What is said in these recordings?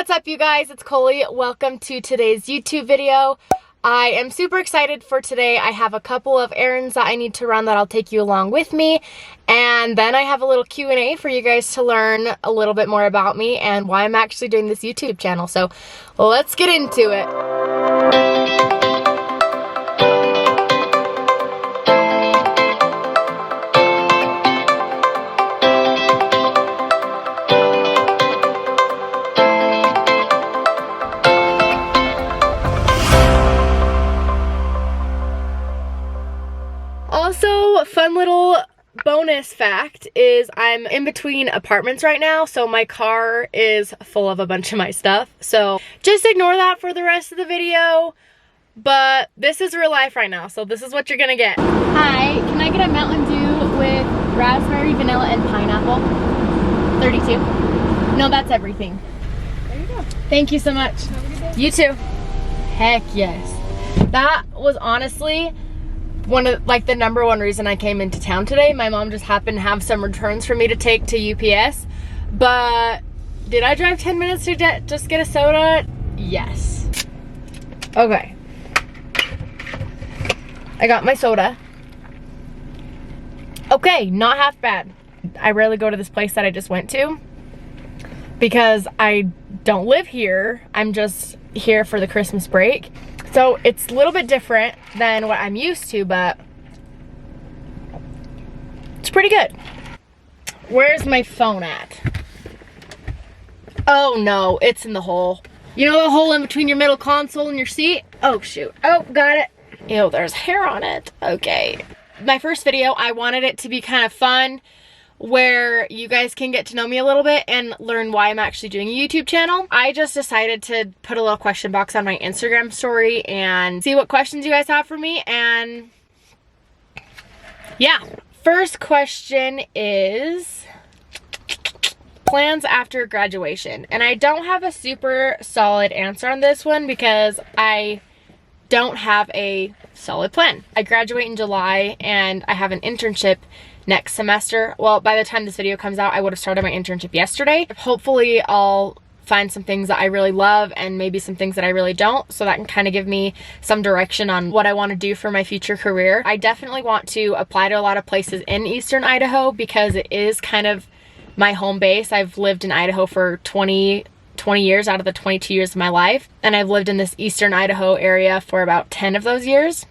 What's up, you guys? It's Coley. Welcome to today's YouTube video. I am super excited for today. I have a couple of errands that I need to run that I'll take you along with me. And then I have a little Q&A for you guys to learn a little bit more about me and why I'm actually doing this YouTube channel. So let's get into it. Also, fun little bonus fact is I'm in between apartments right now, so my car is full of a bunch of my stuff. So just ignore that for the rest of the video, but this is real life right now, so this is what you're gonna get. Hi, can I get a Mountain Dew with raspberry, vanilla, and pineapple? 32. No, that's everything. There you go. Thank you so much. Have a good day. You too. Heck yes. That was honestly the number one reason I came into town today. My mom just happened to have some returns for me to take to UPS. But did I drive 10 minutes to just get a soda? Yes. Okay. I got my soda. Okay, not half bad. I rarely go to this place that I just went to because I don't live here. I'm just here for the Christmas break. So it's a little bit different than what I'm used to, but it's pretty good. Where's my phone at? Oh no, it's in the hole. You know the hole in between your middle console and your seat? Oh shoot, oh, got it. Ew, there's hair on it. Okay. My first video, I wanted it to be kind of fun, where you guys can get to know me a little bit and learn why I'm actually doing a YouTube channel. I just decided to put a little question box on my Instagram story and see what questions you guys have for me, and yeah. First question is plans after graduation. And I don't have a super solid answer on this one because I don't have a solid plan. I graduate in July and I have an internship next semester. Well, by the time this video comes out, I would have started my internship yesterday. Hopefully I'll find some things that I really love and maybe some things that I really don't, so that can kind of give me some direction on what I want to do for my future career. I definitely want to apply to a lot of places in Eastern Idaho because it is kind of my home base. I've lived in Idaho for 20 years out of the 22 years of my life, and I've lived in this Eastern Idaho area for about 10 of those years.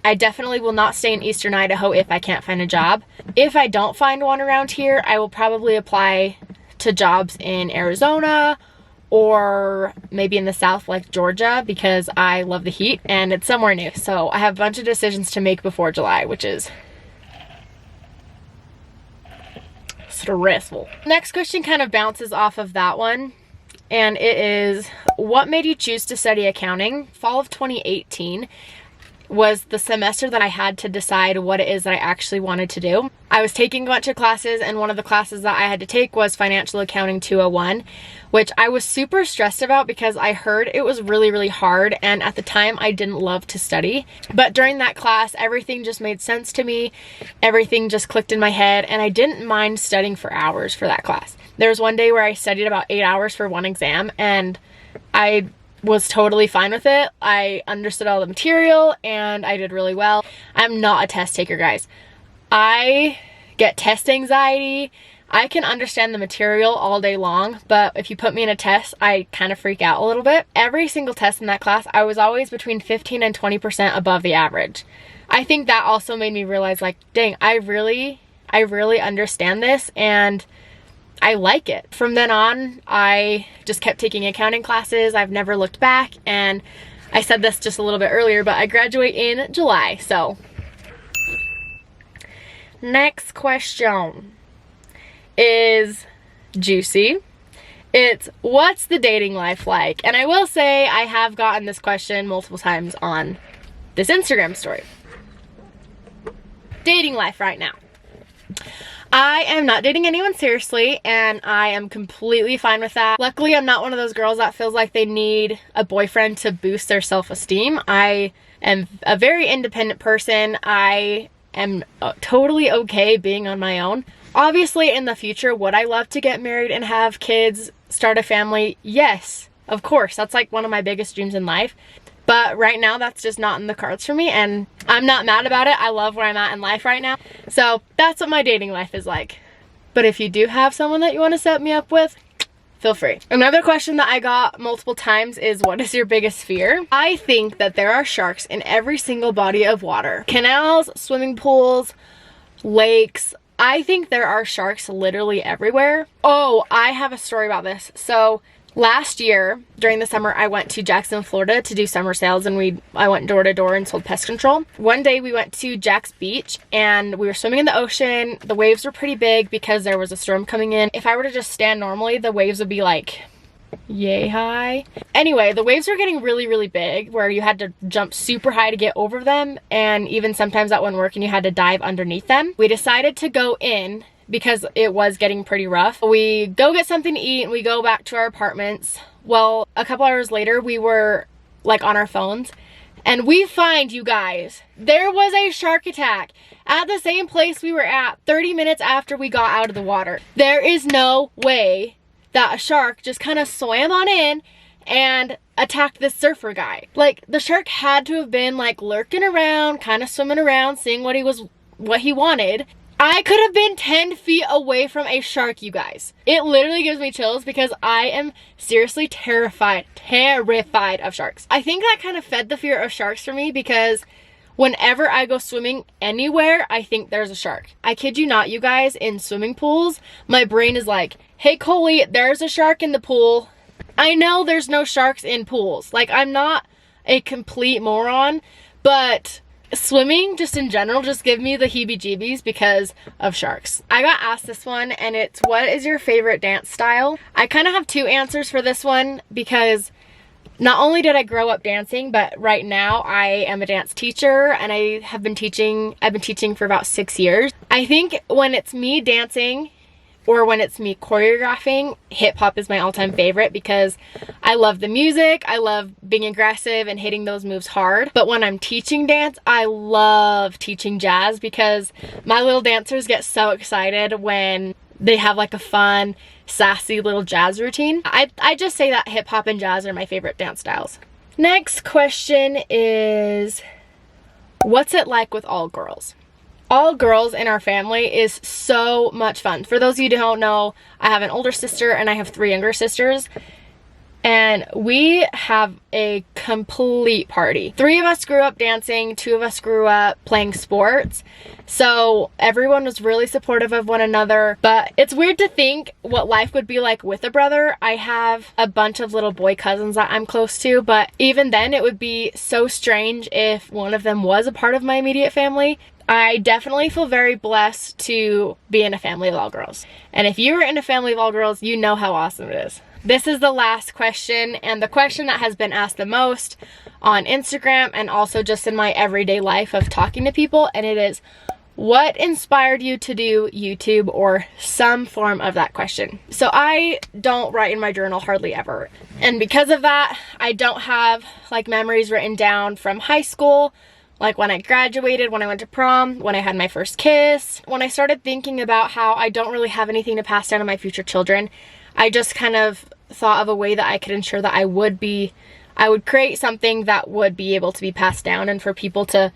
I definitely will not stay in Eastern Idaho if I can't find a job. If I don't find one around here, I will probably apply to jobs in Arizona or maybe in the South like Georgia because I love the heat and it's somewhere new. So I have a bunch of decisions to make before July, which is stressful. Next question kind of bounces off of that one, and it is, what made you choose to study accounting? Fall of 2018 was the semester that I had to decide what it is that I actually wanted to do. I was taking a bunch of classes, and one of the classes that I had to take was Financial Accounting 201, which I was super stressed about because I heard it was really, really hard, and at the time I didn't love to study. But during that class, everything just made sense to me. Everything just clicked in my head, and I didn't mind studying for hours for that class. There was one day where I studied about 8 hours for one exam, and I was totally fine with it. I understood all the material and I did really well. I'm not a test taker, guys. I get test anxiety. I can understand the material all day long, but if you put me in a test, I kind of freak out a little bit. Every single test in that class, I was always between 15 and 20% above the average. I think that also made me realize, like, dang, I really understand this and I like it. From then on, I just kept taking accounting classes. I've never looked back, and I said this just a little bit earlier, but I graduate in July, so. Next question is juicy. It's, what's the dating life like? And I will say I have gotten this question multiple times on this Instagram story. Dating life right now. I am not dating anyone seriously, and I am completely fine with that. Luckily, I'm not one of those girls that feels like they need a boyfriend to boost their self-esteem. I am a very independent person. I am totally okay being on my own. Obviously, in the future, would I love to get married and have kids, start a family? Yes, Of course, that's like one of my biggest dreams in life. But right now, that's just not in the cards for me, and I'm not mad about it. I love where I'm at in life right now. So that's what my dating life is like. But if you do have someone that you want to set me up with, feel free. Another question that I got multiple times is, what is your biggest fear? I think that there are sharks in every single body of water. Canals, swimming pools, lakes. I think there are sharks literally everywhere. Oh, I have a story about this. So last year during the summer, I went to Jackson, Florida to do summer sales, and I went door to door and sold pest control. One day we went to Jack's Beach and we were swimming in the ocean. The waves were pretty big because there was a storm coming in. If I were to just stand normally, the waves would be like yay high. Anyway, the waves were getting really, really big where you had to jump super high to get over them, and even sometimes that wouldn't work and you had to dive underneath them. We decided to go in because it was getting pretty rough. We go get something to eat and we go back to our apartments. Well, a couple hours later, we were like on our phones, and we find, you guys, there was a shark attack at the same place we were at 30 minutes after we got out of the water. There is no way that a shark just kind of swam on in and attacked this surfer guy. Like, the shark had to have been like lurking around, kind of swimming around, seeing what he wanted. I could have been 10 feet away from a shark, you guys. It literally gives me chills because I am seriously terrified of sharks. I think that kind of fed the fear of sharks for me because whenever I go swimming anywhere, I think there's a shark. I kid you not, you guys, in swimming pools, my brain is like, hey, Coley, there's a shark in the pool. I know there's no sharks in pools. Like, I'm not a complete moron, but swimming just in general just give me the heebie-jeebies because of sharks. I got asked this one, and it's, what is your favorite dance style? I kind of have two answers for this one because not only did I grow up dancing, but right now I am a dance teacher, and I've been teaching for about 6 years. I think when it's me dancing or when it's me choreographing, hip hop is my all-time favorite because I love the music, I love being aggressive and hitting those moves hard. But when I'm teaching dance, I love teaching jazz because my little dancers get so excited when they have like a fun, sassy little jazz routine. I just say that hip hop and jazz are my favorite dance styles. Next question is, what's it like with all girls? All girls in our family is so much fun. For those of you who don't know, I have an older sister and I have 3 younger sisters, and we have a complete party. 3 of us grew up dancing, 2 of us grew up playing sports, so everyone was really supportive of one another. But it's weird to think what life would be like with a brother. I have a bunch of little boy cousins that I'm close to, but even then it would be so strange if one of them was a part of my immediate family. I definitely feel very blessed to be in a family of all girls. And if you're in a family of all girls, you know how awesome it is. This is the last question, and the question that has been asked the most on Instagram and also just in my everyday life of talking to people, and it is, what inspired you to do YouTube, or some form of that question? So I don't write in my journal hardly ever. And because of that, I don't have like memories written down from high school, like when I graduated, when I went to prom, when I had my first kiss. When I started thinking about how I don't really have anything to pass down to my future children, I just kind of thought of a way that I could ensure that I would create something that would be able to be passed down, and for people to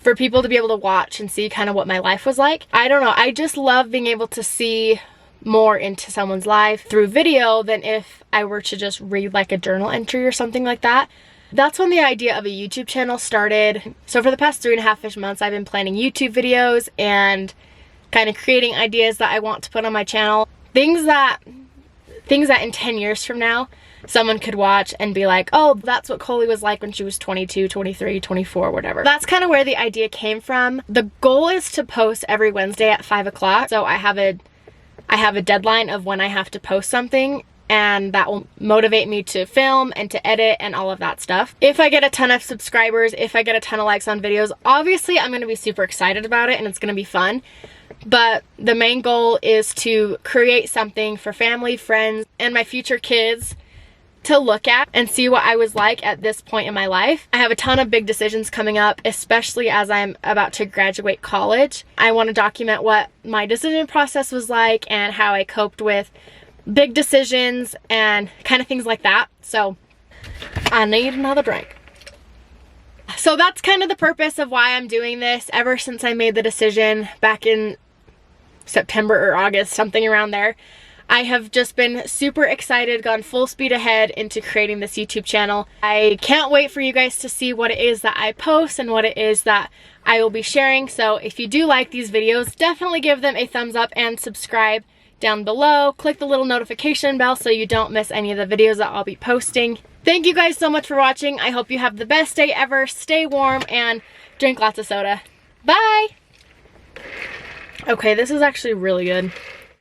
be able to watch and see kind of what my life was like. I don't know, I just love being able to see more into someone's life through video than if I were to just read like a journal entry or something like that. That's when the idea of a YouTube channel started. So for the past 3.5-ish months, I've been planning YouTube videos and kind of creating ideas that I want to put on my channel. Things that in 10 years from now, someone could watch and be like, oh, that's what Coley was like when she was 22, 23, 24, whatever. That's kind of where the idea came from. The goal is to post every Wednesday at 5 o'clock. So I have a deadline of when I have to post something, and that will motivate me to film and to edit and all of that stuff. If I get a ton of subscribers, if I get a ton of likes on videos, obviously I'm going to be super excited about it and it's going to be fun. But the main goal is to create something for family, friends, and my future kids to look at and see what I was like at this point in my life. I have a ton of big decisions coming up, especially as I'm about to graduate college. I want to document what my decision process was like and how I coped with big decisions and kind of things like that. So I need another drink. So that's kind of the purpose of why I'm doing this. Ever since I made the decision back in September or August, something around there, I have just been super excited, gone full speed ahead into creating this YouTube channel. I can't wait for you guys to see what it is that I post and what it is that I will be sharing. So if you do like these videos, definitely give them a thumbs up and subscribe down below. Click the little notification bell so you don't miss any of the videos that I'll be posting. Thank you guys so much for watching. I hope you have the best day ever. Stay warm and drink lots of soda. Bye! Okay, this is actually really good.